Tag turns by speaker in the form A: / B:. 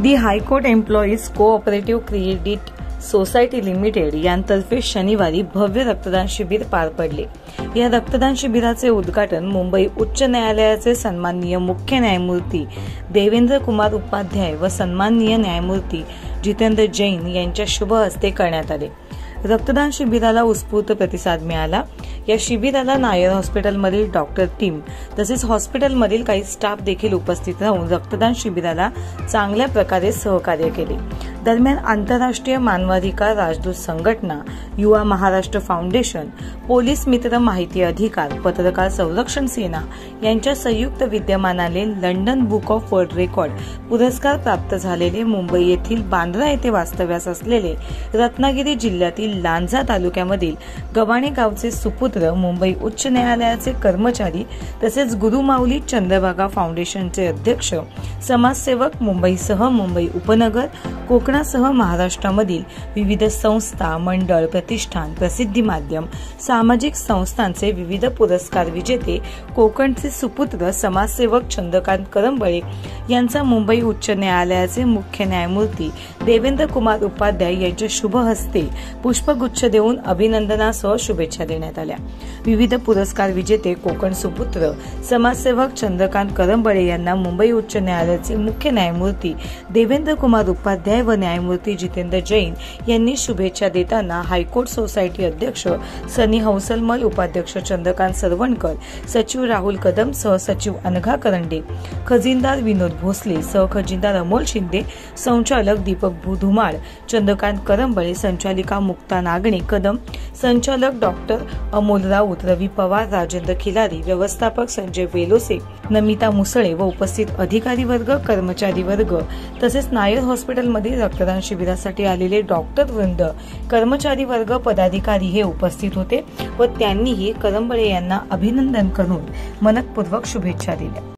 A: दी high court employees cooperative credit society limited यांतर्फे शनिवारी भव्य रक्तदान शिबिर पार पडले। या रक्तदान शिबिराचे उद्घाटन मुंबई उच्च न्यायालयाचे सन्माननीय मुख्य न्यायमूर्ती देवेंद्र कुमार उपाध्याय व सन्माननीय न्यायमूर्ती जितेंद्र जैन यांच्या शुभ हस्ते करण्यात आले। रक्तदान शिबिराला उत्स्फूर्त प्रतिसाद मिळाला। या शिबिराला नायर हॉस्पिटलमधील डॉक्टर टीम तसेच हॉस्पिटलमधील काही स्टाफ देखील उपस्थित राहून रक्तदान शिबिराला चांगल्या प्रकारे सहकार्य केले। दरम्यान आंतरराष्ट्रीय मानवाधिकार राजदूत संघटना, युवा महाराष्ट्र फाउंडेशन, पोलीस मित्र माहिती अधिकार, पत्रकार संरक्षण सेना यांच्या संयुक्त विद्यमानाने London book of world record पुरस्कार प्राप्त झालेले मुंबई येथील बांद्रा येथे वास्तव्यास असलेले रत्नागिरी जिल्ह्यातील लांजा तालुक्यामधील गव्हाणे गावचे सुपुत्र, मुंबई उच्च न्यायालयाचे कर्मचारी तसेच गुरुमाऊली चंद्रभागा फाउंडेशनचे अध्यक्ष, समाजसेवक, मुंबईसह मुंबई उपनगर, कोकणासह महाराष्ट्रामधील विविध संस्था, मंडळ, प्रतिष्ठान, प्रसिद्धी माध्यम, सामाजिक संस्थांचे विविध पुरस्कार विजेते कोकणचे सुपुत्र समाजसेवक चंद्रकांत करंबळे यांचा मुंबई उच्च न्यायालयाचे मुख्य न्यायमूर्ती देवेंद्र कुमार उपाध्याय यांच्या शुभ हस्ते पुष्पगुच्छ देऊन अभिनंदनासह शुभेच्छा देण्यात आल्या। विविध पुरस्कार विजेते कोकण सुपुत्र समाजसेवक चंद्रकांत करंबळे यांना मुंबई उच्च न्यायालयाचे मुख्य न्यायमूर्ती देवेंद्र कुमार उपाध्याय व न्यायमूर्ती जितेंद्र जैन यांनी शुभेच्छा देताना हायकोर्ट सोसायटी अध्यक्ष सनी हौसलमल, उपाध्यक्ष चंद्रकांत सरवणकर, सचिव राहुल कदम, सहसचिव अनघा करंडे, खजिनदार विनोद भोसले, सहखजिनदार अमोल शिंदे, संचालक दीपक धुमाळ, चंद्रकांत करंबळे, संचालिका मुक्ता नागणे कदम, संचालक डॉक्टर अमोल राऊत, रवी पवार, राजेंद्र खिलारी, व्यवस्थापक संजय वेलोसे, नमिता मुसळे व उपस्थित अधिकारी वर्ग, कर्मचारी वर्ग तसेच नायर हॉस्पिटलमध्ये रक्तदान शिबिरासाठी आलेले डॉक्टर वृंद, कर्मचारी वर्ग, पदाधिकारी हे उपस्थित होते व त्यांनीही करंबळे यांना अभिनंदन करून मनपूर्वक शुभेच्छा दिल्या।